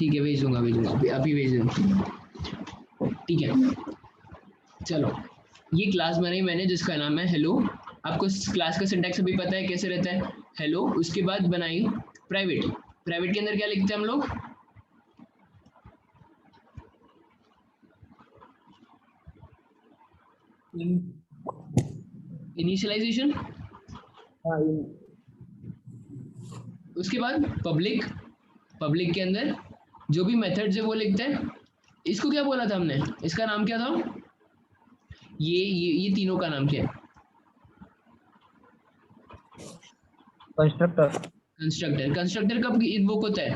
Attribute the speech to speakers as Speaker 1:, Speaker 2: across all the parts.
Speaker 1: ठीक है, भेज दूंगा अभी भेज दूंगा। ठीक है, चलो ये क्लास बनाई मैंने जिसका नाम है हेलो। आपको क्लास का सिंटैक्स अभी पता है कैसे रहता है, हेलो। उसके बाद बनाई प्राइवेट। प्राइवेट के अंदर क्या लिखते हैं हम लोग, इनिशियलाइजेशन। उसके बाद पब्लिक। पब्लिक के अंदर जो भी मेथड्स है वो लिखते हैं। इसको क्या बोला था हमने, इसका नाम क्या था, ये तीनों का नाम क्या है,
Speaker 2: कंस्ट्रक्टर।
Speaker 1: कंस्ट्रक्टर। कंस्ट्रक्टर कब इन्वोक होता है,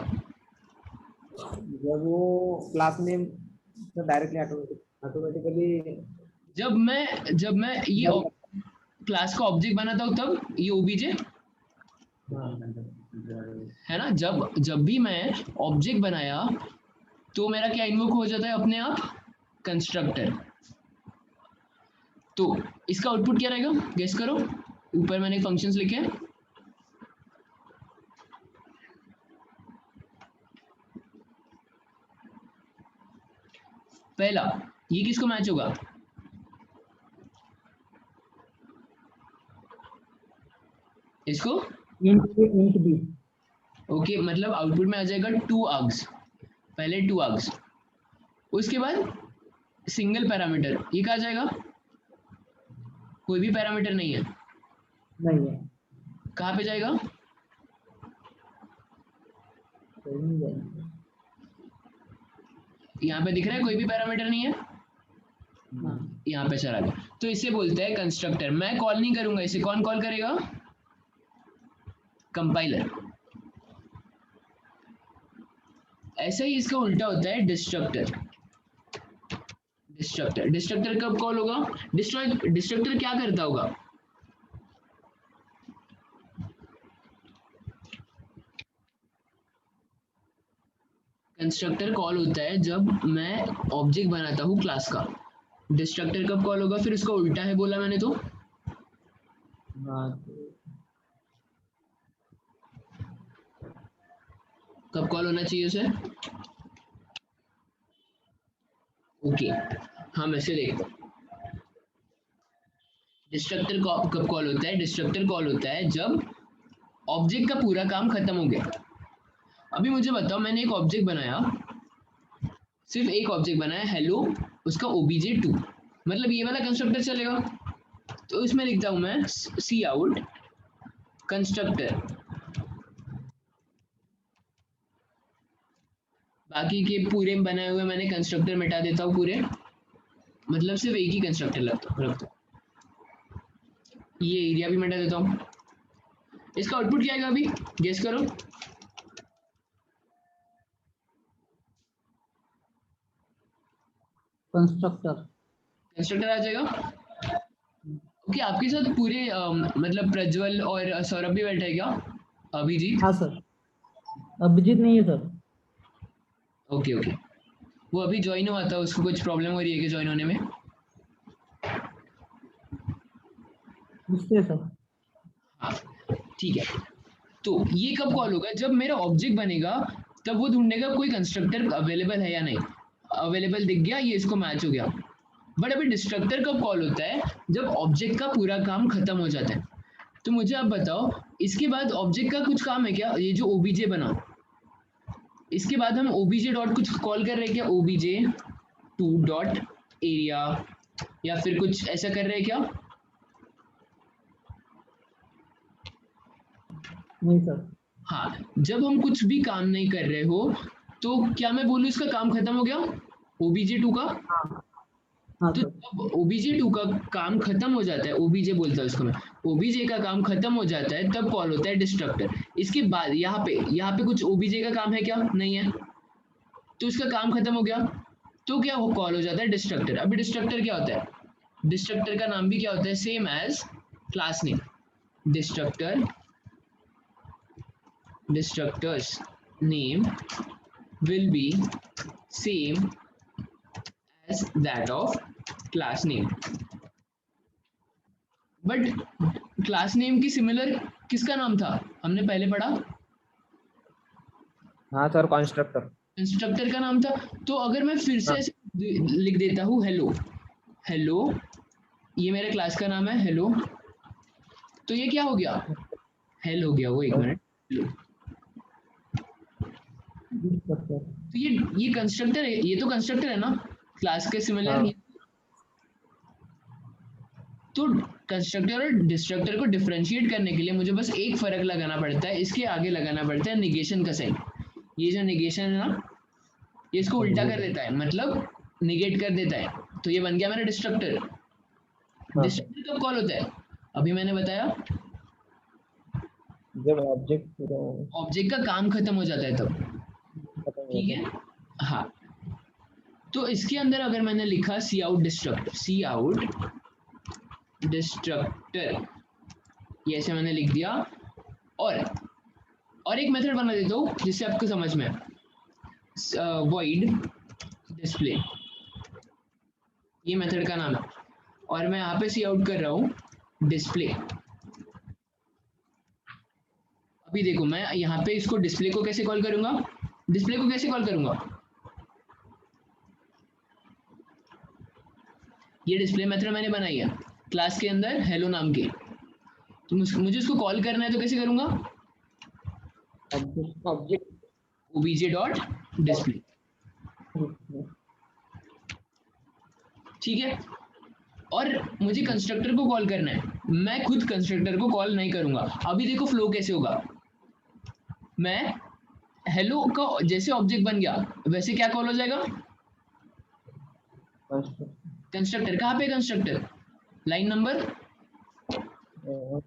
Speaker 2: जब वो क्लास नेम डायरेक्टली ऑटोमेटिकली
Speaker 1: जब मैं ये क्लास का ऑब्जेक्ट बनाता हूँ तब ये ओबीजे है ना। जब जब भी मैं ऑब्जेक्ट बनाया तो मेरा क्या इन्वोक हो जाता है अपने आप, कंस्ट्रक्टर। तो इसका आउटपुट क्या रहेगा, गेस करो। ऊपर मैंने फंक्शंस लिखे हैं। पहला, ये किसको मैच होगा, इसको।
Speaker 2: Int b.
Speaker 1: ओके, मतलब आउटपुट में आ जाएगा 2 आर्ग्स, पहले 2 आर्ग्स। उसके बाद सिंगल पैरामीटर, ये कहा जाएगा, कोई भी पैरामीटर नहीं है,
Speaker 2: नहीं है,
Speaker 1: कहाँ पे जाएगा,
Speaker 2: कोई नहीं जाएगा।
Speaker 1: यहाँ पे दिख रहा है कोई भी पैरामीटर नहीं है, यहाँ पे चला गया। तो इसे बोलते हैं कंस्ट्रक्टर। मैं कॉल नहीं करूंगा इसे, कौन कॉल करेगा, कंपाइलर। ऐसा ही इसका उल्टा होता है डिस्ट्रक्टर। डिस्ट्रक्टर कब कॉल होगा, डिस्ट्रक्टर क्या करता होगा, कंस्ट्रक्टर कॉल होता है जब मैं ऑब्जेक्ट बनाता हूँ क्लास का। डिस्ट्रक्टर कब कॉल होगा, फिर उसका उल्टा है बोला मैंने तो, कब कॉल होना चाहिए उसे। ओके, हम ऐसे देखते हैं डिस्ट्रक्टर कब कॉल होता है। डिस्ट्रक्टर कॉल होता है जब ऑब्जेक्ट का पूरा काम खत्म हो गया। अभी मुझे बताओ, मैंने एक ऑब्जेक्ट बनाया, सिर्फ एक ऑब्जेक्ट बनाया हेलो, उसका obj2, मतलब ये वाला कंस्ट्रक्टर चलेगा। तो इसमें लिखता हूं मैं सी आउट कंस्ट्रक्टर, बाकी के पूरे बनाए हुए मैंने कंस्ट्रक्टर मिटा देता हूँ पूरे, मतलब सिर्फ एक ही कंस्ट्रक्टर रखता हूँ। ये एरिया भी मिटा देता हूँ। इसका आउटपुट क्या आएगा अभी, गेस करो। कंस्ट्रक्टर आ जाएगा। ओके, आपके साथ पूरे मतलब प्रज्वल और सौरभ भी बैठे हैं क्या, अभिजीत।
Speaker 2: हाँ सर, अभिजीत नहीं है सर।
Speaker 1: ओके ओके, वो अभी ज्वाइन हुआ था, उसको कुछ प्रॉब्लम हो रही है कि ज्वाइन होने में।
Speaker 2: किससे सर?
Speaker 1: हाँ ठीक है। तो ये कब कॉल होगा, जब मेरा ऑब्जेक्ट बनेगा तब वो ढूंढेगा कोई कंस्ट्रक्टर अवेलेबल है या नहीं। अवेलेबल दिख गया, ये इसको मैच हो गया। बट अभी डिस्ट्रक्टर कब कॉल होता है, जब ऑब्जेक्ट का पूरा काम खत्म हो जाता है। तो मुझे आप बताओ, इसके बाद ऑब्जेक्ट का कुछ काम है क्या, ये जो ओबीजे बना, इसके बाद हम ओबीजे डॉट कुछ कॉल कर रहे हैं क्या, ओबीजे 2 डॉट एरिया, या फिर कुछ ऐसा कर रहे हैं क्या।
Speaker 2: नहीं सर।
Speaker 1: हाँ, जब हम कुछ भी काम नहीं कर रहे हो तो क्या मैं बोलूँ इसका काम खत्म हो गया, OBJ2 का।
Speaker 2: हाँ
Speaker 1: तो
Speaker 2: सर।
Speaker 1: जब OBJ2 का काम खत्म हो जाता है, OBJ बोलता है उसको मैं, OBJ का काम खत्म हो जाता है तब कॉल होता है डिस्ट्रक्टर। इसके बाद यहाँ पे कुछ OBJ का काम है क्या, नहीं है, तो इसका काम खत्म हो गया, तो क्या वो कॉल हो जाता है डिस्ट्रक्टर। अभी डिस्ट्रक्टर क्या होता है, डिस्ट्रक्टर का नाम भी क्या होता है, same as class name. Destructor, destructors name will be same as that of class name, but class name की सिमिलर किसका नाम था, हमने पहले पढ़ा,
Speaker 2: हाँ सर, कंस्ट्रक्टर।
Speaker 1: कंस्ट्रक्टर का नाम था। तो अगर मैं फिर से
Speaker 3: हाँ।
Speaker 1: ऐसे लिख देता हूँ हेलो, हेलो, ये मेरे क्लास का नाम है हेलो, तो ये क्या हो गया, हेल हो गया वो, एक मिनट, हेलो।
Speaker 2: डिस्ट्रक्टर।
Speaker 1: तो ये कंस्ट्रक्टर है, ये तो कंस्ट्रक्टर है ना क्लास के सिमिलर।
Speaker 3: हाँ।
Speaker 1: तो कंस्ट्रक्टर और डिस्ट्रक्टर को डिफरेंशिएट करने के लिए मुझे बस एक फर्क लगाना पड़ता है, इसके आगे लगाना पड़ता है निगेशन का साइन। ये जो निगेशन है ना, ये इसको उल्टा कर देता है, मतलब निगेट कर देता है। तो ये बन गया मेरा डिस्ट्रक्टर।
Speaker 3: हाँ।
Speaker 1: डिस्ट्रक्टर कब कॉल होता है, अभी मैंने बताया,
Speaker 3: जब ऑब्जेक्ट पूरा
Speaker 1: ऑब्जेक्ट का काम खत्म हो जाता है तब।
Speaker 3: खत्म हो
Speaker 1: ठीक
Speaker 3: जाता
Speaker 1: है, हाँ। तो इसके अंदर अगर मैंने लिखा सी आउट डिस्ट्रक्टर, सी आउट डिस्ट्रक्टर, ये ऐसे मैंने लिख दिया। और एक मेथड बना देता हूँ जिससे आपको समझ में, void डिस्प्ले, ये मेथड का नाम है। और मैं यहाँ पे सी आउट कर रहा हूँ डिस्प्ले। अभी देखो मैं यहाँ पे इसको डिस्प्ले को कैसे कॉल करूंगा, डिस्प्ले को कैसे कॉल करूंगा, ये डिस्प्ले मेथड मैंने बनाई है क्लास के अंदर हेलो नाम की। तो मुझे इसको कॉल करना है तो कैसे करूंगा,
Speaker 3: ऑब्जेक्ट
Speaker 1: obj डॉट डिस्प्ले। ठीक है। और मुझे कंस्ट्रक्टर को कॉल करना है, मैं खुद कंस्ट्रक्टर को कॉल नहीं करूंगा। अभी देखो फ्लो कैसे होगा, मैं हेलो का जैसे ऑब्जेक्ट बन गया वैसे क्या कॉल हो जाएगा, कंस्ट्रक्टर। कहाँ पे कंस्ट्रक्टर, लाइन नंबर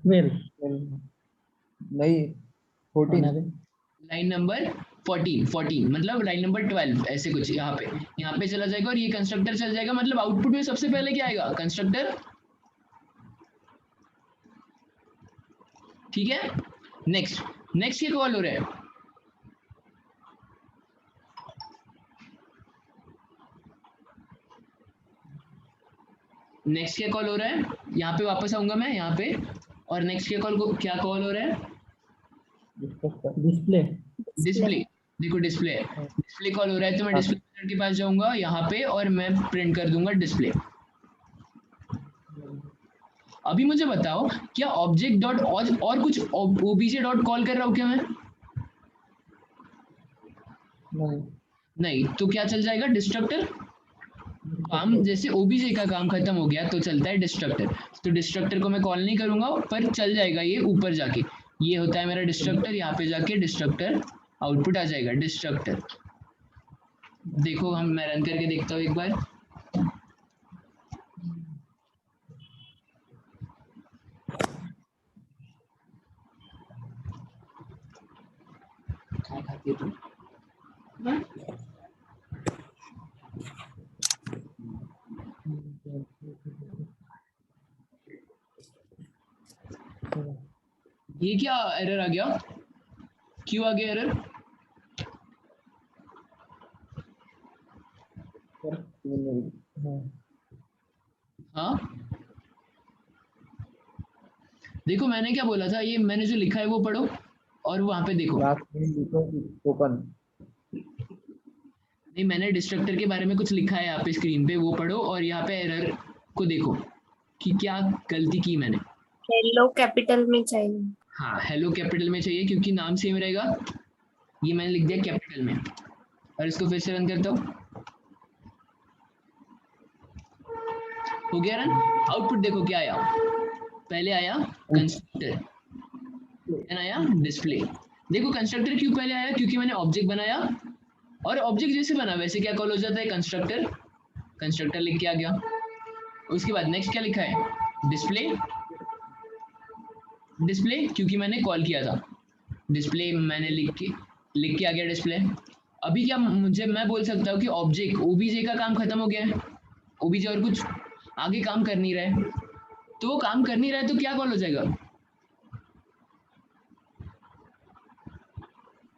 Speaker 2: 12
Speaker 3: नहीं 14
Speaker 1: लाइन नंबर 14 मतलब लाइन नंबर 12 ऐसे कुछ यहाँ पे चला जाएगा और ये कंस्ट्रक्टर चल जाएगा। मतलब आउटपुट में सबसे पहले क्या आएगा, कंस्ट्रक्टर। ठीक है। नेक्स्ट नेक्स्ट क्या कॉल हो रहा है, नेक्स्ट क्या कॉल हो रहा है, यहाँ पे वापस आऊंगा मैं यहाँ पे। और नेक्स्ट क्या कॉल हो रहा है,
Speaker 2: डिस्प्ले।
Speaker 1: डिस्प्ले। देखो डिस्प्ले डिस्प्ले कॉल हो रहा है, तो मैं डिस्प्ले मेथड के पास जाऊंगा यहाँ पे और मैं प्रिंट कर दूंगा डिस्प्ले। अभी मुझे बताओ क्या ऑब्जेक्ट डॉट और कुछ ओबीजे डॉट कॉल कर रहा हूँ क्या मैं, नहीं। तो क्या चल जाएगा, डिस्ट्रक्टर। काम जैसे ओबीजे का काम खत्म हो गया तो चलता है डिस्ट्रक्टर। तो डिस्ट्रक्टर को मैं कॉल नहीं करूंगा पर चल जाएगा ये ऊपर जाके, ये होता है मेरा डिस्ट्रक्टर। यहाँ पे जाके डिस्ट्रक्टर आउटपुट आ जाएगा डिस्ट्रक्टर। देखो मैं रन करके देखता हूँ एक बार। क्या खाती है तुम, ये क्या एरर आ गया, क्यों आ गया एरर, हाँ। देखो मैंने क्या बोला था, ये मैंने जो लिखा है वो पढ़ो और वहां पे देखो।
Speaker 3: ओपन
Speaker 1: नहीं, मैंने डिस्ट्रक्टर के बारे में कुछ लिखा है यहाँ पे स्क्रीन पे, वो पढ़ो और यहाँ पे एरर को देखो कि क्या गलती की मैंने।
Speaker 4: हेलो कैपिटल में चाहिए।
Speaker 1: हाँ हेलो कैपिटल में चाहिए क्योंकि नाम सेम रहेगा। ये मैंने लिख दिया कैपिटल में और इसको फिर से रन करता हूँ, हो गया रन। आउटपुट देखो क्या आया, पहले आया कंस्ट्रक्टर, देन आया डिस्प्ले। देखो कंस्ट्रक्टर क्यों पहले आया, क्योंकि मैंने ऑब्जेक्ट बनाया और ऑब्जेक्ट जैसे बना वैसे क्या कॉल हो जाता है, कंस्ट्रक्टर। कंस्ट्रक्टर लिख के आ गया। उसके बाद नेक्स्ट क्या लिखा है, डिस्प्ले। डिस्प्ले क्योंकि मैंने कॉल किया था, डिस्प्ले मैंने लिख के आ गया डिस्प्ले। अभी क्या मैं बोल सकता हूँ कि ऑब्जेक्ट ओबीजे का काम खत्म हो गया है, ओबीजे और कुछ आगे काम कर नहीं रहा है, तो वो काम कर नहीं रहा है तो क्या कॉल हो जाएगा,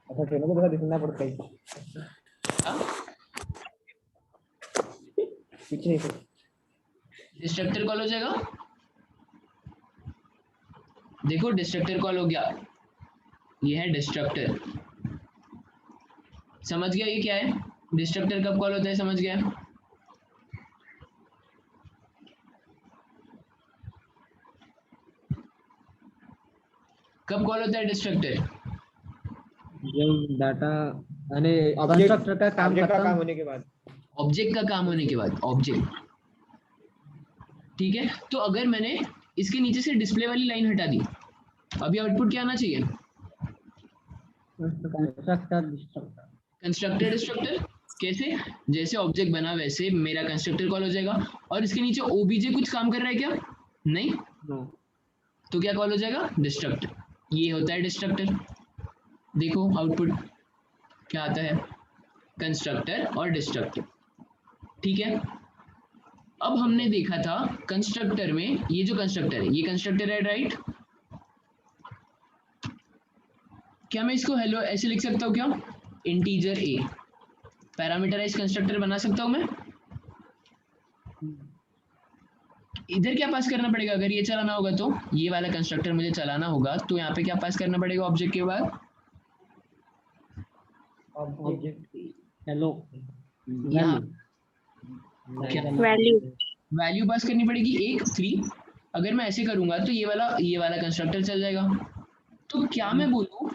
Speaker 3: अच्छा खेलने को जगह दिखना पड़ता है पीछे
Speaker 1: डिस्ट्रक्टर कॉल हो जाएगा। देखो डिस्ट्रक्टर कॉल हो गया, ये है डिस्ट्रक्टर। समझ गया ये क्या है? डिस्ट्रक्टर कब कॉल होता है, समझ गया? कब कॉल होता है डिस्ट्रक्टर?
Speaker 3: जब डाटा यानी
Speaker 2: कंस्ट्रक्टर का काम
Speaker 3: ऑब्जेक्ट का
Speaker 2: खत्म
Speaker 3: काम होने के बाद।
Speaker 1: ऑब्जेक्ट का काम होने के बाद, ऑब्जेक्ट, ठीक है। तो अगर मैंने इसके नीचे से डिस्प्ले वाली लाइन हटा दी, अभी आउटपुट क्या आना चाहिए?
Speaker 2: Constructor destructor
Speaker 1: constructor destructor. कैसे? जैसे ऑब्जेक्ट बना वैसे मेरा कंस्ट्रक्टर कॉल हो जाएगा, और इसके नीचे ओबीजे कुछ काम कर रहा है क्या? नहीं,
Speaker 2: नो
Speaker 1: तो क्या कॉल हो जाएगा? डिस्ट्रक्टर। ये होता है डिस्ट्रक्टर। देखो आउटपुट क्या आता है, कंस्ट्रक्टर और डिस्ट्रक्टर, ठीक है। अब हमने देखा था कंस्ट्रक्टर में, ये जो कंस्ट्रक्टर है ये कंस्ट्रक्टर है, राइट? क्या मैं इसको हेलो ऐसे लिख सकता हूँ क्या? इंटीजर ए पैरामीटराइज कंस्ट्रक्टर बना सकता हूँ मैं। इधर क्या पास करना पड़ेगा? अगर ये चलाना होगा तो ये वाला कंस्ट्रक्टर मुझे चलाना होगा, तो यहाँ पे क्या पास करना पड़ेगा ऑब्जेक्ट के बाद?
Speaker 2: ऑब्जेक्ट हेलो
Speaker 1: यहाँ क्या
Speaker 4: वैल्यू
Speaker 1: वैल्यू पास करनी पड़ेगी, एक 3। अगर मैं ऐसे करूंगा तो ये वाला कंस्ट्रक्टर चल जाएगा। तो क्या मैं बोलूँ,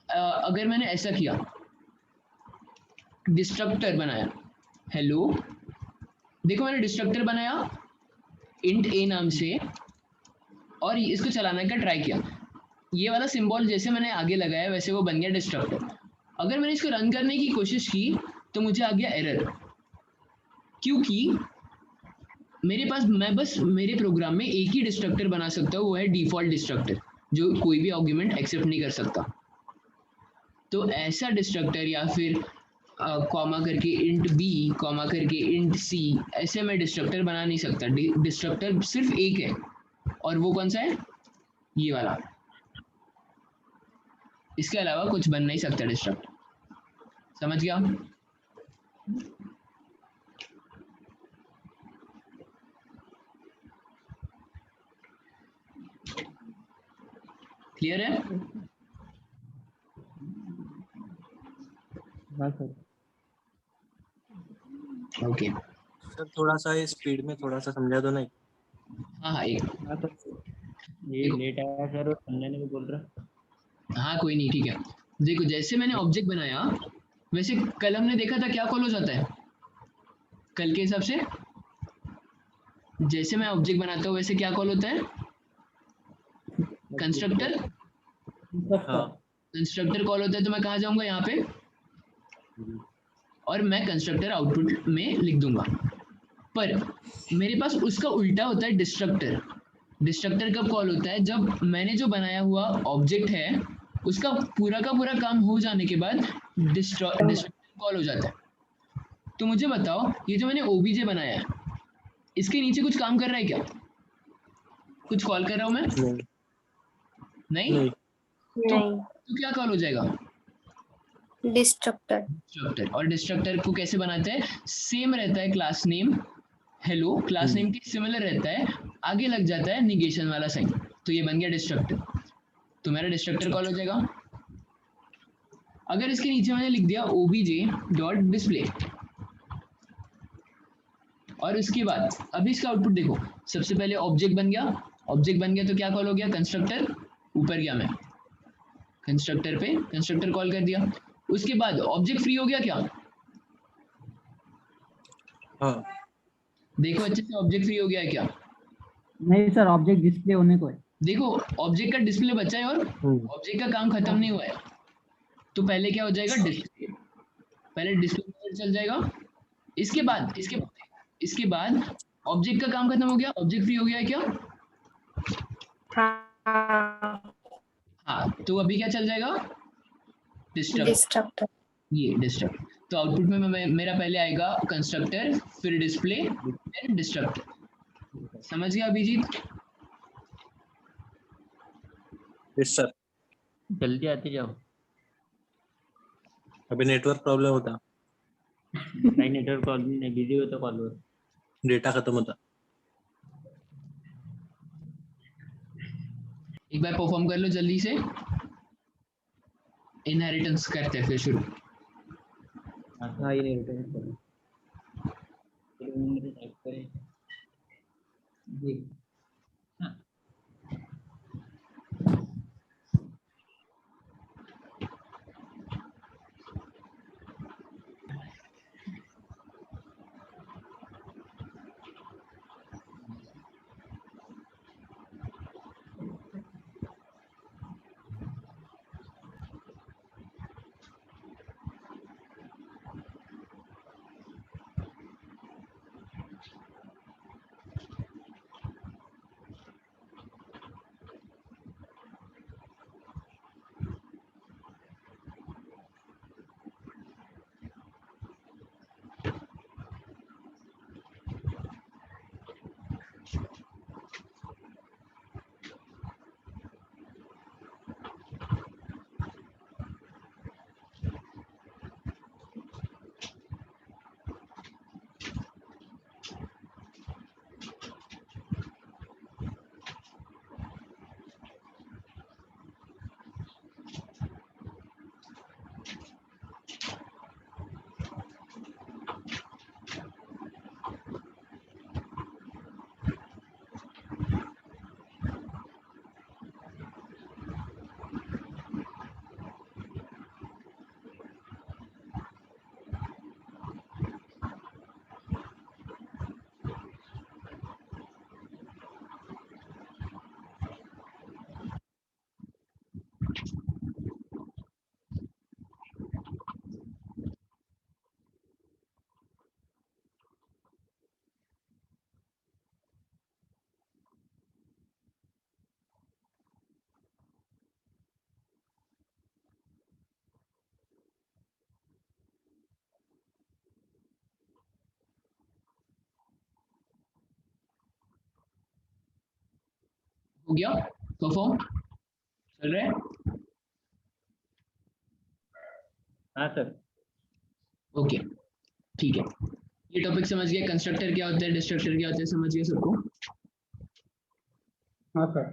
Speaker 1: अगर मैंने ऐसा किया, डिस्ट्रक्टर बनाया, हेलो, देखो मैंने डिस्ट्रक्टर बनाया इंट ए नाम से, और इसको चलाने का ट्राई किया, ये वाला सिंबल जैसे मैंने आगे लगाया वैसे वो बन गया डिस्ट्रक्टर। अगर मैंने इसको रन करने की कोशिश की तो मुझे आ गया एरर, क्योंकि मैं बस मेरे प्रोग्राम में एक ही डिस्ट्रक्टर बना सकता हूँ, वो है डिफॉल्ट डिस्ट्रक्टर, जो कोई भी आर्गुमेंट एक्सेप्ट नहीं कर सकता। तो ऐसा डिस्ट्रक्टर या फिर कॉमा करके इंट बी, कॉमा करके इंट सी, ऐसे मैं डिस्ट्रक्टर बना नहीं सकता। डिस्ट्रक्टर सिर्फ एक है, और वो कौन सा है? ये वाला। इसके अलावा कुछ बन नहीं सकता डिस्ट्रक्टर, समझ गया? क्लियर है?
Speaker 2: हाँ सर
Speaker 1: ओके।
Speaker 5: सर थोड़ा सा स्पीड में थोड़ा सा समझा दो नहीं।
Speaker 1: हाँ हाँ एक,
Speaker 2: हाँ तो ये लेट आया सर और समझने को बोल रहा।
Speaker 1: हाँ कोई नहीं, ठीक है। देखो जैसे मैंने ऑब्जेक्ट बनाया, वैसे कल हमने देखा था क्या कॉल हो जाता है कल के हिसाब से। जैसे मैं ऑब्जेक्ट बनाता हूँ वैसे क्या कॉल होता है? कंस्ट्रक्टर।
Speaker 5: हाँ
Speaker 1: कंस्ट्रक्टर कॉल होता है, तो मैं कहाँ जाऊंगा? यहाँ पे, और मैं कंस्ट्रक्टर आउटपुट में लिख दूंगा। पर मेरे पास उसका उल्टा होता है डिस्ट्रक्टर। डिस्ट्रक्टर कब कॉल होता है? जब मैंने जो बनाया हुआ ऑब्जेक्ट है उसका पूरा का पूरा काम हो जाने के बाद डिस्ट्रक्टर कॉल हो जाता है। तो मुझे बताओ, ये जो मैंने ओबीजे बनाया है, इसके नीचे कुछ काम कर रहा है क्या? कुछ कॉल कर रहा हूँ मैं?
Speaker 5: नहीं
Speaker 1: नहीं,
Speaker 5: नहीं
Speaker 4: नहीं
Speaker 1: तो क्या कॉल हो जाएगा?
Speaker 4: Destructor
Speaker 1: destructor. और डिस्ट्रक्टर को कैसे बनाते हैं? सेम रहता है class name, hello class name के सिमिलर रहता है, आगे लग जाता है निगेशन वाला साइन, तो ये बन गया डिस्ट्रक्टर। तो मेरा डिस्ट्रक्टर कॉल हो जाएगा। अगर इसके नीचे मैंने लिख दिया ओबीजे डॉट डिस्प्ले, और उसके बाद अभी इसका आउटपुट देखो, सबसे पहले ऑब्जेक्ट बन गया, ऑब्जेक्ट बन गया तो क्या कॉल हो गया? कंस्ट्रक्टर। ऊपर गया मैं कंस्ट्रक्टर पे, कंस्ट्रक्टर कॉल कर दिया। उसके बाद ऑब्जेक्ट फ्री हो गया क्या?
Speaker 5: हाँ
Speaker 1: देखो अच्छे से, ऑब्जेक्ट फ्री हो गया है क्या?
Speaker 2: नहीं सर ऑब्जेक्ट डिस्प्ले होने को है।
Speaker 1: देखो ऑब्जेक्ट का डिस्प्ले बचा है और ऑब्जेक्ट का काम खत्म नहीं हुआ है। तो पहले क्या हो जाएगा? डिस्प्ले, पहले डिस्प्ले चल जाएगा। इसके बाद ऑब्जेक्ट का काम खत्म हो गया, ऑब्जेक्ट फ्री हो गया है क्या?
Speaker 4: हाँ
Speaker 1: हाँ, तो अभी क्या चल जाएगा? डिस्ट्रक्टर।
Speaker 4: डिस्ट्रक्टर
Speaker 1: ये डिस्ट्रक्टर। तो आउटपुट में मेरा पहले आएगा कंस्ट्रक्टर, फिर डिस्प्ले, फिर डिस्ट्रक्टर। समझ गया अभिजीत?
Speaker 5: Yes sir.
Speaker 2: जल्दी आते जाओ।
Speaker 5: अभी नेटवर्क प्रॉब्लम होता,
Speaker 2: नहीं नेटवर्क प्रॉब्लम नहीं, बिजी हो तो कॉल हो।
Speaker 5: डेटा खत्म होता।
Speaker 1: एक बार परफॉर्म कर लो जल्दी से, इनहेरिटेंस करते हैं फिर शुरू।
Speaker 3: हाँ ये नहीं रिटर्न करो।
Speaker 2: प्रिलिमिनरी टाइप करें।
Speaker 3: जी
Speaker 1: हो गया परफॉर्म चल रहा है।
Speaker 2: हाँ सर।
Speaker 1: ओके ठीक है, ये टॉपिक समझ गए, कंस्ट्रक्टर क्या होता है, डिस्ट्रक्टर क्या होता है, समझ गए सबको।
Speaker 3: हाँ सर।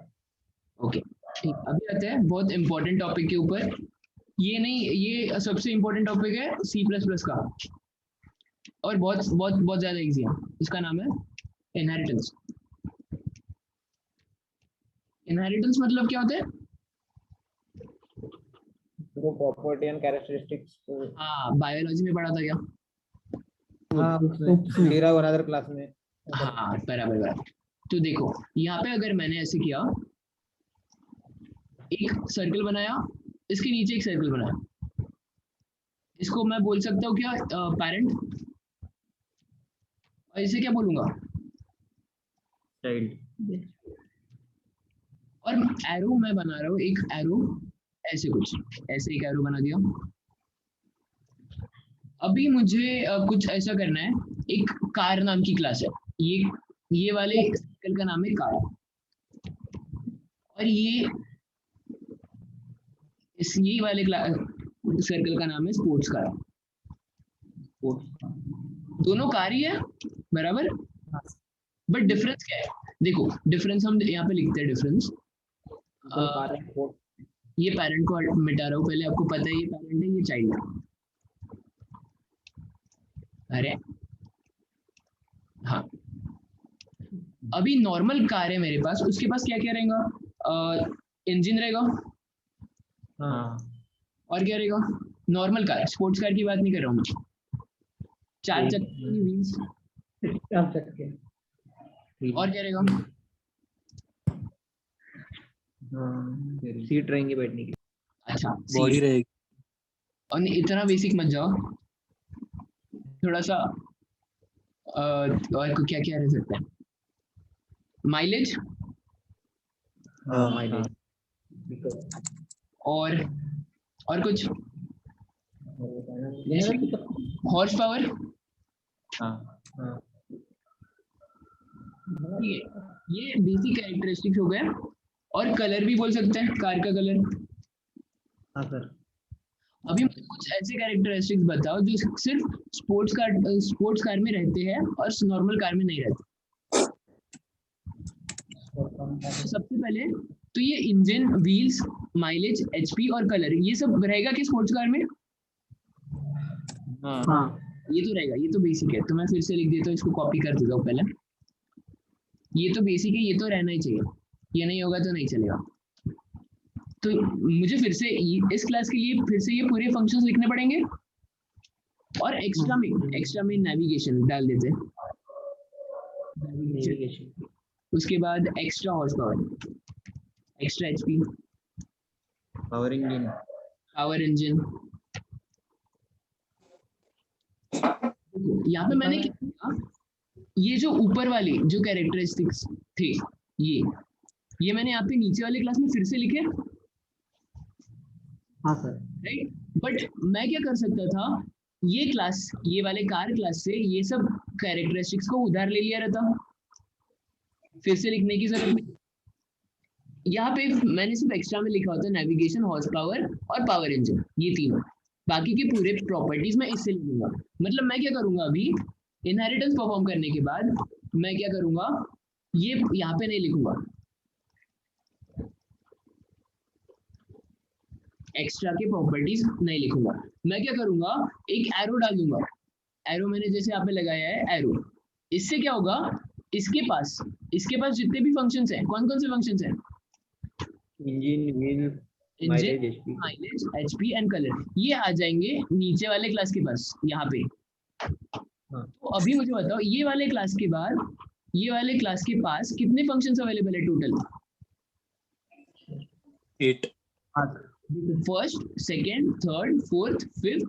Speaker 1: ओके ठीक, अभी आते हैं बहुत इंपॉर्टेंट टॉपिक के ऊपर। ये नहीं, ये सबसे इंपॉर्टेंट टॉपिक है सी प्लस प्लस का, और बहुत बहुत बहुत ज्यादा इजी है। इसका नाम है इनहेरिटेंस। इनहेरिटेंस मतलब क्या होता है?
Speaker 2: वो प्रॉपर्टी एंड कैरेक्टरिस्टिक्स।
Speaker 1: हाँ, बायोलॉजी में पढ़ा था क्या?
Speaker 3: हाँ उसमें तेरा अनदर क्लास में।
Speaker 1: हाँ बराबर बराबर। तो देखो यहाँ पे अगर मैंने ऐसे किया, एक सर्कल बनाया, इसके नीचे एक सर्कल बनाया, इसको मैं बोल सकता हूँ क्या पेरेंट, और इसे क्या बोलूंगा?
Speaker 2: चाइल्ड।
Speaker 1: और एरो मैं बना रहा हूँ, एक एरो ऐसे कुछ, ऐसे एक एरो बना दिया। अभी मुझे कुछ ऐसा करना है, एक कार नाम की क्लास है, ये वाले सर्कल का नाम है कार, और ये वाले सर्कल का नाम है स्पोर्ट्स कार। दोनों कार ही है बराबर, बट डिफरेंस क्या है? देखो डिफरेंस हम यहाँ पे लिखते हैं, डिफरेंस ये पेरेंट को मिटा रहा हूँ पहले, आपको पता है ये पेरेंट है, ये चाइल्ड है। अरे हाँ, अभी नॉर्मल कार है मेरे पास, उसके पास क्या क्या रहेगा? इंजन रहेगा,
Speaker 2: हाँ।
Speaker 1: और क्या रहेगा? नॉर्मल कार, स्पोर्ट्स कार की बात नहीं कर रहा हूँ मैं। चार चक्के व्हील्स,
Speaker 3: चार चक्के,
Speaker 1: और क्या रहेगा?
Speaker 3: सीट रहेंगी बैठने की।
Speaker 1: अच्छा
Speaker 5: बॉडी
Speaker 1: सीट।
Speaker 5: रहेगी।
Speaker 1: और नहीं, इतना बेसिक मत जाओ, थोड़ा सा और क्या क्या रह सकता है? माइलेज,
Speaker 5: हाँ
Speaker 3: माइलेज
Speaker 1: और कुछ हॉर्स पावर।
Speaker 2: हाँ।
Speaker 1: ठीक है, ये बेसिक कैरेक्टरिस्टिक्स हो गए। और कलर भी बोल सकते हैं, कार का कलर।
Speaker 3: हाँ सर।
Speaker 1: अभी मुझे कुछ ऐसे कैरेक्टरिस्टिक्स बताओ जो सिर्फ स्पोर्ट्स कार में रहते हैं और नॉर्मल कार में नहीं रहते। तो सबसे पहले तो ये इंजन, व्हील्स, माइलेज, एचपी और कलर, ये सब रहेगा कि स्पोर्ट्स कार में?
Speaker 2: हाँ
Speaker 1: ये तो रहेगा, ये तो बेसिक है, तो मैं फिर से लिख देता हूँ, इसको कॉपी कर देता हूँ पहले। ये तो बेसिक है, ये तो रहना ही चाहिए, ये नहीं होगा तो नहीं चलेगा। तो मुझे फिर से इस क्लास के लिए फिर से ये पूरे फंक्शंस लिखने पड़ेंगे, और एक्स्ट्रा में नेविगेशन डाल देते हैं,
Speaker 2: नेविगेशन।
Speaker 1: उसके बाद extra horse power, extra HP,
Speaker 3: power engine,
Speaker 1: power engine. यहाँ पे मैंने क्या किया, ये जो ऊपर वाले जो कैरेक्टरिस्टिक्स थे, ये मैंने यहाँ पे नीचे वाले क्लास में फिर से लिखे,
Speaker 3: हाँ सर,
Speaker 1: राइट। बट मैं क्या कर सकता था, ये क्लास, ये वाले कार क्लास से ये सब कैरेक्टरिस्टिक्स को उधार ले लिया रहता, फिर से लिखने की जरूरत नहीं। यहाँ पे मैंने सिर्फ एक्स्ट्रा में लिखा होता नेविगेशन, हॉर्स पावर और पावर इंजन, ये तीनों, बाकी के पूरे प्रॉपर्टीज मैं इससे ले लूंगा। मतलब मैं क्या करूंगा, अभी इनहेरिटेंस परफॉर्म करने के बाद मैं क्या करूंगा, ये यहाँ पे नहीं लिखूंगा, एक्स्ट्रा के प्रॉपर्टीज नहीं लिखूंगा। मैं क्या करूंगा, एक एरो डाल दूंगा, एरो मैंने जैसे यहाँ पे लगाया है एरो, इससे क्या होगा, इसके पास जितने भी फंक्शंस हैं, कौन कौन से फंक्शंस हैं,
Speaker 2: engine, wheel, mileage, HP,
Speaker 1: mileage, HP and colour, ये आ जाएंगे नीचे वाले क्लास के पास यहाँ पे। तो अभी मुझे बताओ, ये वाले क्लास के बाद ये वाले क्लास के पास कितने फंक्शंस अवेलेबल है total?
Speaker 5: 8।
Speaker 1: First, second, third, fourth, fifth,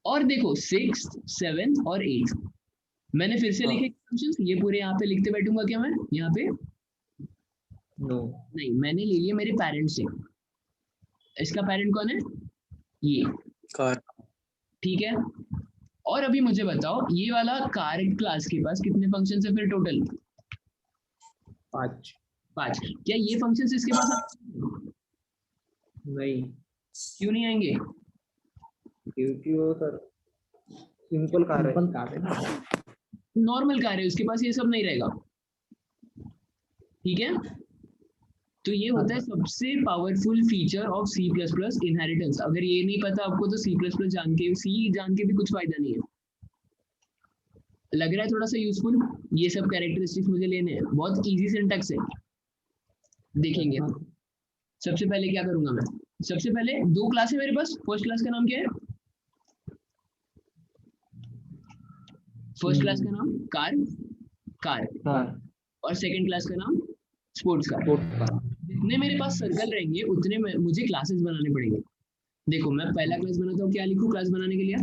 Speaker 1: और देखो 6, 7 और 8। मैंने फिर से लिखे फंक्शंस, ये पूरे यहाँ पे लिखते बैठूंगा क्या मैं यहाँ पे?
Speaker 3: नो,
Speaker 1: नहीं, मैंने ले लिया मेरे पेरेंट्स से। इसका पेरेंट कौन है? ये,
Speaker 5: कार।
Speaker 1: ठीक है। और अभी मुझे बताओ, ये वाला कार क्लास के पास कितने फंक्शंस है फिर टोटल?
Speaker 3: 5।
Speaker 1: 5। क्या ये फंक्शंस इसके पास
Speaker 3: नहीं,
Speaker 1: क्यों नहीं आएंगे?
Speaker 3: क्योंकि वो सर सिंपल कार है ना,
Speaker 1: नॉर्मल कार है, उसके पास ये सब नहीं रहेगा, ठीक है। तो ये होता है सबसे powerful feature of C++ inheritance. अगर ये नहीं पता आपको तो C++ जान के भी कुछ फायदा नहीं है। लग रहा है थोड़ा सा यूजफुल, ये सब कैरेक्टरिस्टिक्स मुझे लेने हैं, बहुत इजी सिंटैक्स है, देखेंगे। सबसे पहले क्या करूंगा मैं, सबसे पहले 2 क्लास है मेरे पास। फर्स्ट क्लास का नाम क्या है? फर्स्ट क्लास का नाम कार, और सेकंड क्लास का नाम स्पोर्ट्स कार। जितने मेरे पास सर्कल रहेंगे उतने मुझे क्लासेस बनाने पड़ेंगे। देखो मैं पहला क्लास बनाता हूँ, क्या लिखूं क्लास बनाने के लिए?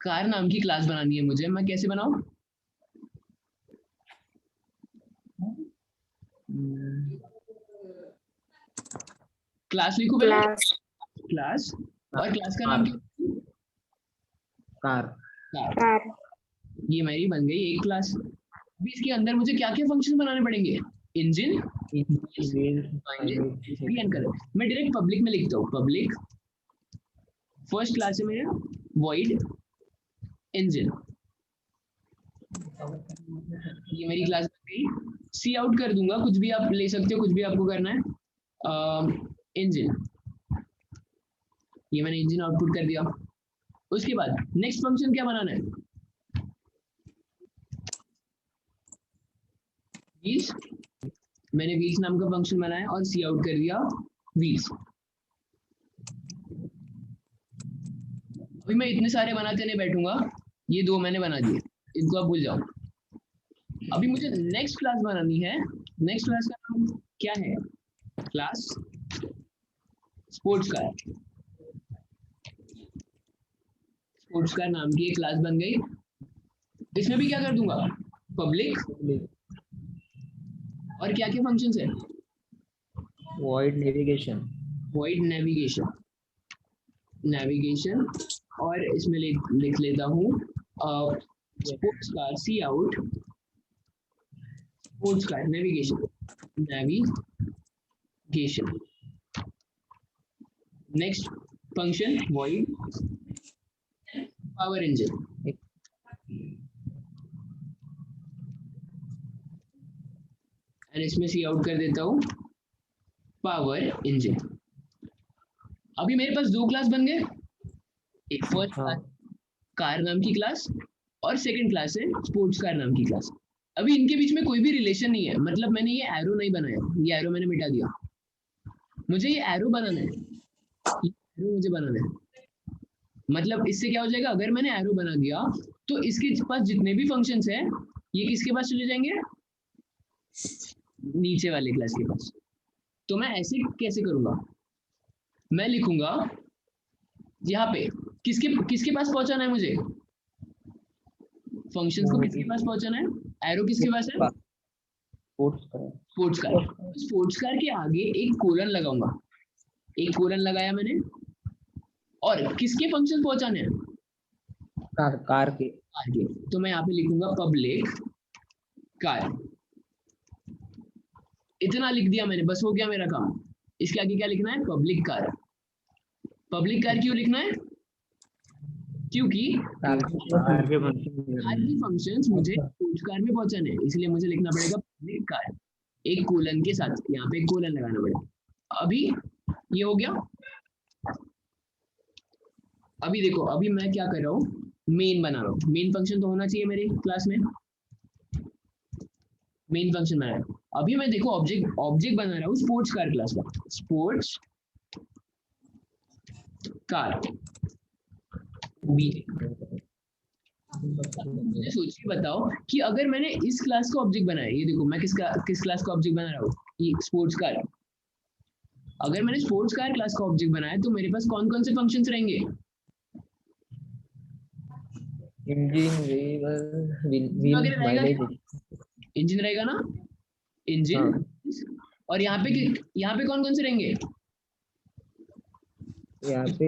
Speaker 1: कार नाम की क्लास बनानी है मुझे, मैं कैसे बनाऊं? क्लास लिखूं पहले, क्लास, और क्लास का नाम क्या? कार। ये मेरी बन गई एक क्लास। अभी इसके अंदर मुझे क्या क्या फंक्शन बनाने पड़ेंगे? Engine, colour. मैं डायरेक्ट पब्लिक में लिखता हूँ, पब्लिक फर्स्ट क्लास है मेरा, वॉइड इंजन, ये मेरी क्लास बन गई। सी आउट कर दूंगा, कुछ भी आप ले सकते हो, कुछ भी आपको करना है। इंजन, ये मैंने इंजन आउटपुट कर दिया। उसके बाद नेक्स्ट फंक्शन क्या बनाना है? व्हील्स, मैंने व्हील्स नाम का फंक्शन बनाया और सी आउट कर दिया व्हील्स। अभी मैं इतने सारे बनाते नहीं बैठूंगा, ये 2 मैंने बना दिए, इनको आप भूल जाओ। अभी मुझे नेक्स्ट क्लास बनानी है। नेक्स्ट क्लास का नाम क्या है? Class sports car. Sports car नाम की एक क्लास बन गई। इसमें भी क्या कर दूंगा? पब्लिक, और क्या क्या फंक्शंस है?
Speaker 3: वॉइड नेविगेशन,
Speaker 1: नेविगेशन, और इसमें लिख लेता हूँ sports car, C out sports car navigation. Next function void power engine. और इसमें सी आउट कर देता हूँ पावर इंजन। अभी मेरे पास दो क्लास बन गए, एक फर्स्ट
Speaker 5: हाँ
Speaker 1: क्लास कार नाम की क्लास और सेकंड क्लास है स्पोर्ट्स कार नाम की क्लास। अभी इनके बीच में कोई भी रिलेशन नहीं है, मतलब मैंने ये एरो नहीं बनाया, ये एरो मैंने मिटा दिया। मुझे ये एरो बनाना है, ये एरो मुझे बनाना है। मतलब इससे क्या हो जाएगा, अगर मैंने एरो बना दिया तो इसके पास जितने भी फंक्शंस हैं ये किसके पास चले जाएंगे, नीचे वाले क्लास के पास। तो मैं ऐसे कैसे करूंगा, मैं लिखूंगा यहाँ पे किसके किसके पास पहुंचाना है मुझे, फंक्शंस को किसके पास पहुंचाना है, एरो किसके पास है,
Speaker 3: स्पोर्ट्स का
Speaker 1: स्पोर्ट्स कार। स्पोर्ट्स कार के आगे एक कोलन लगाऊंगा, एक कोलन लगाया मैंने, और किसके फंक्शन पहुंचाने हैं,
Speaker 3: कार के
Speaker 1: कार के। तो मैं यहाँ पे लिखूंगा पब्लिक कार, इतना लिख दिया मैंने, बस हो गया मेरा काम। इसके आगे क्या लिखना है, पब्लिक कार। पब्लिक कार क्यों लिखना है, क्योंकि
Speaker 3: कार
Speaker 2: कार के फंक्शन
Speaker 1: कार की फंक्शंस मुझे स्पोर्ट्स कार में पहुंचाने हैं, इसलिए मुझे लिखना पड़ेगा पब्लिक कार, एक कोलन के साथ, यहाँ पे एक कोलन लगाना पड़ेगा। अभी ये हो गया। अभी देखो, अभी मैं क्या कर रहा हूँ, मेन बना रहा हूँ, मेन फंक्शन तो होना चाहिए मेरे क्लास में, मेन फंक्शन बना रहा हूँ। अभी मैं देखो ऑब्जेक्ट ऑब्जेक्ट बना रहा हूँ स्पोर्ट्स कार क्लास का, स्पोर्ट्स कार मुझे सोचिए बताओ कि अगर मैंने इस क्लास का ऑब्जेक्ट बनाया, ये देखो मैं किस क्लास का ऑब्जेक्ट बना रहा हूँ, ये स्पोर्ट्स कार। अगर मैंने स्पोर्ट्स कार क्लास का ऑब्जेक्ट बनाया तो मेरे पास कौन कौन से फंक्शंस रहेंगे,
Speaker 3: इंजन व्हील
Speaker 1: वगैरह रहेगा
Speaker 3: माइलेज।
Speaker 1: क्या, इंजन रहेगा ना, इंजन। और यहाँ पे कौन कौन से रहेंगे,
Speaker 3: यहाँ पे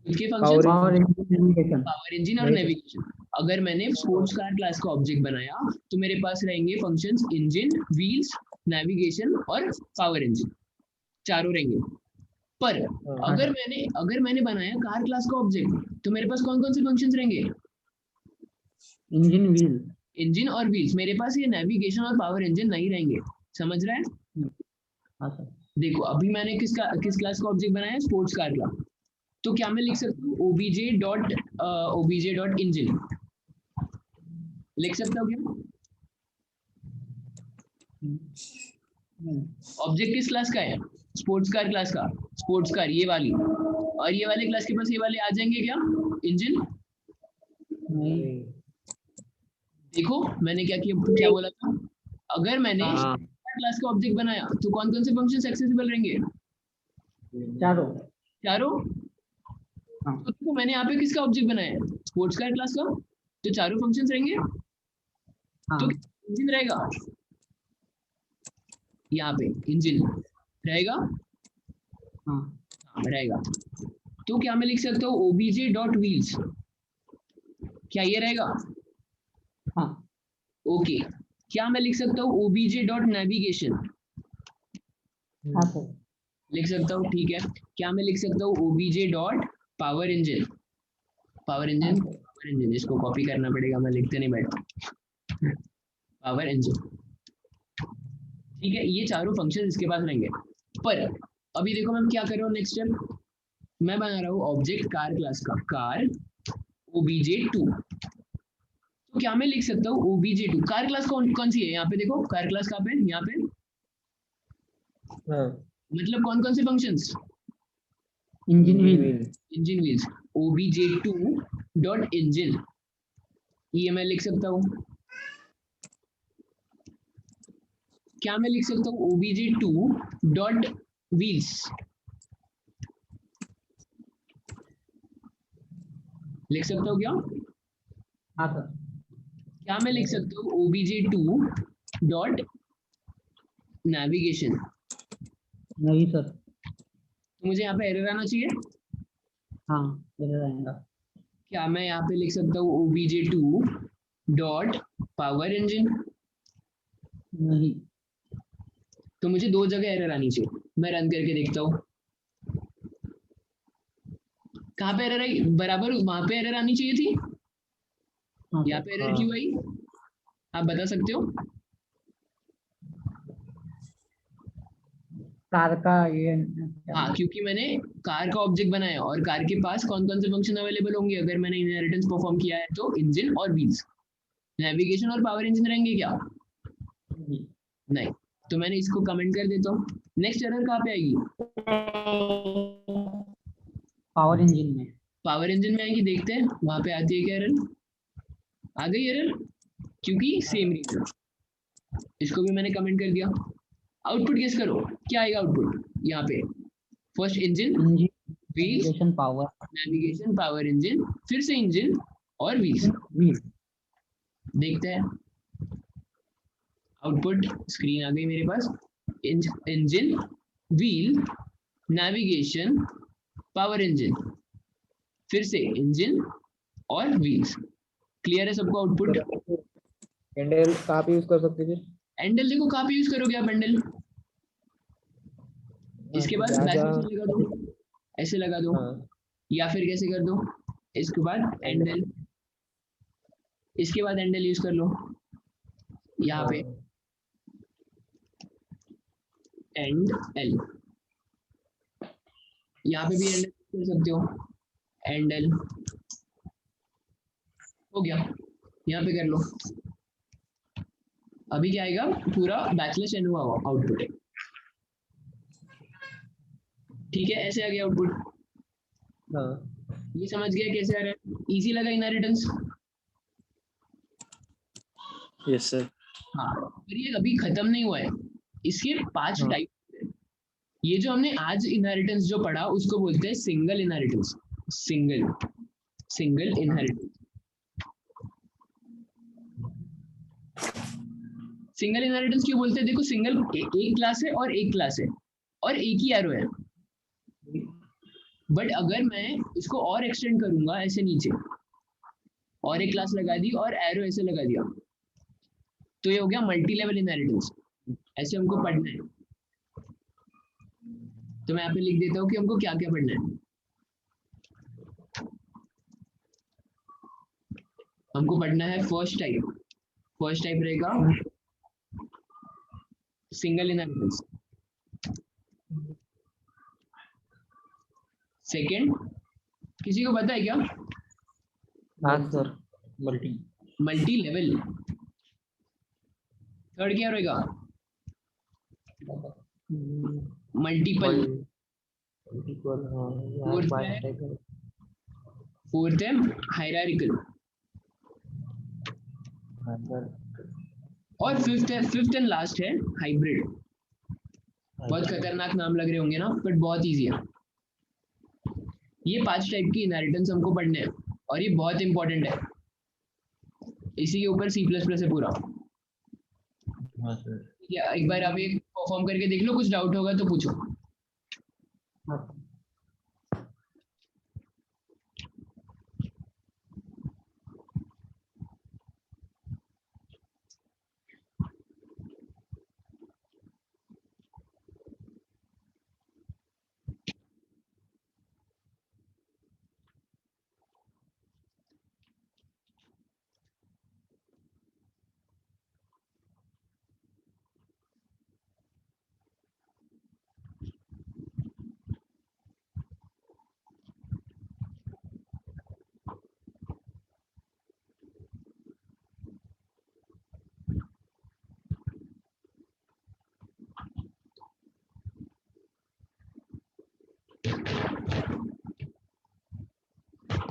Speaker 1: इसके function
Speaker 3: power engine
Speaker 1: power engine और नेविगेशन। अगर मैंने स्पोर्ट्स कार क्लास का ऑब्जेक्ट बनाया तो मेरे पास रहेंगे फंक्शंस इंजन, व्हील्स, नेविगेशन और पावर इंजन, चारों रहेंगे। पर अगर मैंने बनाया कार क्लास का ऑब्जेक्ट तो मेरे पास कौन कौन से फंक्शंस रहेंगे,
Speaker 2: इंजन व्हील।
Speaker 1: इंजन और व्हील्स। मेरे पास ये नेविगेशन और पावर इंजन नहीं रहेंगे, समझ रहा है।
Speaker 2: हाँ सर।
Speaker 1: देखो अभी मैंने किस क्लास का ऑब्जेक्ट बनाया, स्पोर्ट्स कार का। तो क्या मैं लिख सकता हूँ obj डॉट इंजन, लिख सकता हूँ क्या, ऑब्जेक्ट किस क्लास का है, स्पोर्ट्स कार क्लास का, स्पोर्ट्स कार ये वाली, और ये वाले क्लास के पास ये वाले आ जाएंगे क्या, इंजन।
Speaker 2: नहीं।
Speaker 1: देखो मैंने क्या बोला था, अगर मैंने क्लास का ऑब्जेक्ट बनाया तो कौन कौन से फंक्शंस एक्सेसिबल रहेंगे, चारों। तो देखो मैंने यहाँ पे किसका ऑब्जेक्ट बनाया है, स्पोर्ट्स कार क्लास का, तो चारों फंक्शंस रहेंगे। तो इंजन रहेगा, यहाँ पे इंजन रहेगा, रहेगा। तो क्या मैं लिख सकता हूँ obj डॉट व्हील्स, क्या ये रहेगा, ओके। क्या मैं लिख सकता हूँ obj डॉट नेविगेशन, लिख सकता हूँ, ठीक है। क्या मैं लिख सकता हूँ obj dot power engine, power engine इसको कॉपी करना पड़ेगा, मैं लिखते नहीं बैठता, पावर इंजन, ठीक है। ये चारों फंक्शन इसके पास रहेंगे। पर अभी देखो मैं क्या कर रहा हूँ, नेक्स्ट स्टेप मैं बना रहा हूँ ऑब्जेक्ट कार क्लास का, कार obj2। तो क्या मैं लिख सकता हूँ obj2, कार क्लास कौन सी है, यहाँ पे देखो कार क्लास कहाँ पे, यहाँ पे, मतलब कौन कौन से functions,
Speaker 2: engine wheel.
Speaker 1: Engine wheels, obj2 dot engine, ये मैं लिख सकता हूँ। क्या मैं लिख सकता हूँ obj2 डॉट व्हील्स, लिख सकता हूँ क्या,
Speaker 2: हाँ सर।
Speaker 1: क्या मैं लिख सकता हूँ obj2 डॉट नेविगेशन,
Speaker 2: नहीं सर।
Speaker 1: तो मुझे यहाँ पे एरर आना चाहिए।
Speaker 2: हाँ एरर आएगा।
Speaker 1: क्या मैं यहाँ पे लिख सकता हूँ obj2 डॉट पावर इंजन,
Speaker 2: नहीं।
Speaker 1: तो मुझे दो जगह एरर आनी चाहिए, मैं रन करके देखता हूँ कहाँ पे एरर आई, बराबर वहां पे एरर आनी चाहिए थी, यहाँ पे एरर क्यों आई, आप बता सकते हो।
Speaker 6: कार का ये
Speaker 1: हाँ, क्योंकि मैंने कार का ऑब्जेक्ट बनाया और कार के पास कौन कौन से फंक्शन अवेलेबल होंगे अगर मैंने इनहेरिटेंस परफॉर्म किया है, तो इंजन और व्हील्स। नेविगेशन और पावर इंजन रहेंगे क्या? नहीं। तो मैंने इसको कमेंट कर देता हूँ। नेक्स्ट एरर कहाँ पे आएगी?
Speaker 6: पावर इंजन में।
Speaker 1: पावर इंजन में आएगी, देखते हैं वहां पे आती है क्या एरर। आ गई एरर, क्योंकि सेम रीजन। इसको भी मैंने कमेंट कर दिया। आउटपुट गेस करो क्या आएगा आउटपुट यहाँ पे। First engine, wheels,
Speaker 6: navigation, power,
Speaker 1: navigation, power engine, फिर से इंजन और व्हील्स।
Speaker 6: व्हील।
Speaker 1: देखते हैं आउटपुट। स्क्रीन आ गई मेरे पास। Engine, wheel, navigation, power engine, फिर से इंजन और व्हील्स। क्लियर है सबको आउटपुट?
Speaker 3: कैंडल कहाँ पे यूज कर सकते हैं फिर?
Speaker 1: हैंडल देखो कहाँ पे यूज करोगे आप हैंडल। इसके बाद
Speaker 3: जहाँ
Speaker 1: ऐसे
Speaker 3: जहाँ
Speaker 1: लगा दो, ऐसे लगा दो,
Speaker 3: हाँ
Speaker 1: या फिर कैसे कर दो। इसके बाद हैंडल, इसके बाद हैंडल यूज कर लो यहाँ पे,
Speaker 3: हाँ
Speaker 1: एंड एल। यहाँ पे भी हैंडल कर सकते हो, हैंडल। हो गया, यहाँ पे कर लो। अभी क्या आएगा, पूरा बैकस्लैश एन हुआ आउटपुट। ठीक है, ऐसे आ गया आउटपुट।
Speaker 3: हाँ
Speaker 1: ये समझ गया कैसे आ रहा है? इजी लगा इनहेरिटेंस?
Speaker 5: Yes sir.
Speaker 1: हाँ, पर ये अभी खत्म नहीं हुआ है। इसके 5
Speaker 3: हाँ।
Speaker 1: टाइप। ये जो हमने आज इनहेरिटेंस जो पढ़ा उसको बोलते हैं single inheritance. Single inheritance. Single inheritance क्यों बोलते हैं? देखो सिंगल एक क्लास है और एक क्लास है और एक ही एरो है। बट अगर मैं इसको और एक्सटेंड करूंगा ऐसे नीचे, और एक क्लास लगा दी और एरो ऐसे लगा दिया, तो ये हो गया मल्टी लेवल इनहेरिटेंस। ऐसे हमको पढ़ना है। तो मैं यहाँ पे लिख देता हूँ कि हमको क्या क्या पढ़ना है। हमको पढ़ना है फर्स्ट टाइप। फर्स्ट टाइप रहेगा सिंगल इनहेरिटेंस। सेकंड, किसी को पता है क्या?
Speaker 3: हाँ sir, multi.
Speaker 1: Multi level. Third क्या रहेगा? मल्टीपल।
Speaker 3: मल्टीपल। हाँ
Speaker 1: फोर्थ है, फोर्थ है हायरार्किकल। और फिफ्थ है, फिफ्थ एंड लास्ट है हाइब्रिड। बहुत खतरनाक नाम लग रहे होंगे ना, बट बहुत इजी है। ये 5 टाइप की इनहेरिटेंस हमको पढ़ने हैं और ये बहुत इंपॉर्टेंट है। इसी के ऊपर C++ है पूरा।
Speaker 3: हाँ सर।
Speaker 1: या एक बार आप एक परफॉर्म करके देख लो, कुछ डाउट होगा तो पूछो।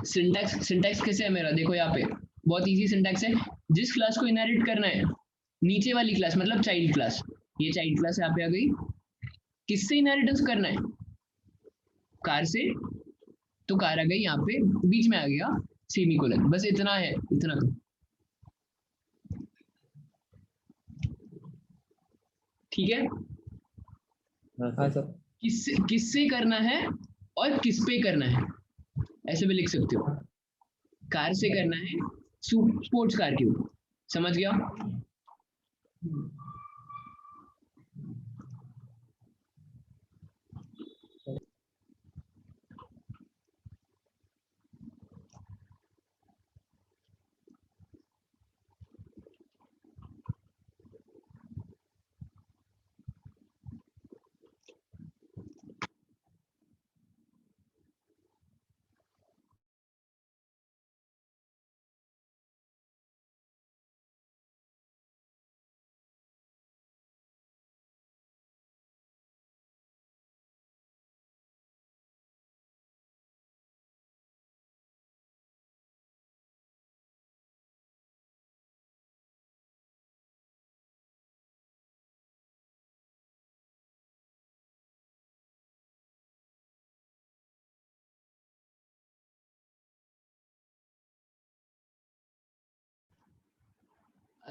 Speaker 1: सिंटैक्स कैसे है मेरा, देखो यहाँ पे बहुत इजी सिंटैक्स है। जिस क्लास को इनहेरिट करना है, नीचे वाली क्लास मतलब चाइल्ड क्लास, ये चाइल्ड क्लास यहाँ पे आ गई। किससे इनहेरिटेंस करना है? कार से। तो कार आ गई यहाँ पे, बीच में आ गया सेमीकोलन। बस इतना है, इतना। ठीक है,
Speaker 3: हाँ सर।
Speaker 1: किससे करना है और किस पे करना है, ऐसे भी लिख सकते हो। कार से करना है स्पोर्ट्स कार के ऊपर। समझ गया?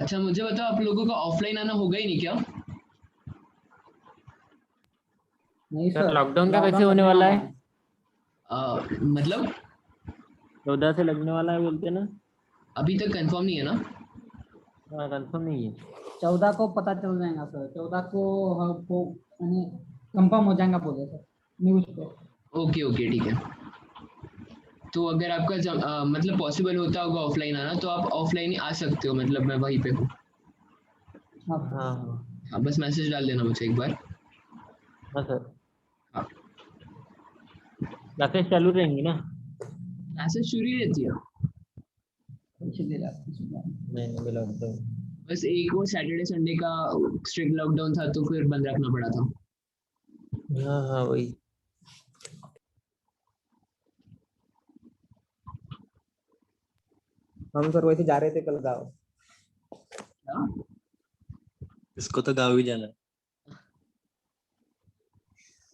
Speaker 1: अच्छा मुझे बताओ, आप लोगों का ऑफलाइन आना होगा ही नहीं क्या?
Speaker 6: नहीं
Speaker 2: सर
Speaker 6: सर,
Speaker 2: लॉकडाउन का कैसे
Speaker 6: लॉकडाउन
Speaker 2: होने
Speaker 6: लगने
Speaker 2: वाला
Speaker 6: वाला
Speaker 2: है?
Speaker 1: मतलब
Speaker 2: 14 से लगने वाला है बोलते ना।
Speaker 1: अभी तक कंफर्म नहीं है ना?
Speaker 2: हाँ कंफर्म नहीं है।
Speaker 6: 14 को पता चल जाएगा सर, 14 को हमको यानी कंफर्म हो जाएगा बोले सर न्यूज पे।
Speaker 1: ओके ओके ठीक है। तो अगर आपका मतलब पॉसिबल होता होगा ऑफलाइन आना, तो आप ऑफलाइन ही आ सकते हो, मतलब मैं वहीं पे हूँ।
Speaker 6: हाँ
Speaker 2: हाँ हाँ
Speaker 1: हाँ बस मैसेज डाल देना मुझे एक बार।
Speaker 2: हाँ सर।
Speaker 1: हाँ
Speaker 2: क्लासेस चालू रहेंगी ना?
Speaker 1: क्लासेस शुरू ही रहती है।
Speaker 6: इसीलिए रात में सुबह।
Speaker 2: नहीं अभी लॉकडाउन।
Speaker 1: बस एक वो सैटरडे संडे का स्ट्रिक्ट लॉकडाउन था, तो फिर बंद रखना पड़ा था।
Speaker 2: हाँ हाँ वही।
Speaker 3: हम सर वैसे जा रहे थे कल गाँव।
Speaker 1: हाँ
Speaker 5: इसको तो गाँव ही जाना है।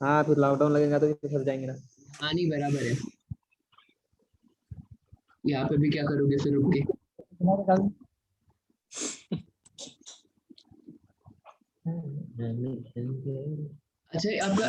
Speaker 3: हाँ फिर लॉकडाउन लगेगा तो फिर फंस जाएंगे ना।
Speaker 1: हाँ नहीं बराबर है। यहाँ पे भी क्या करोगे फिर रुक के?
Speaker 6: तुम्हारे कल
Speaker 2: नहीं,
Speaker 1: अच्छा आपका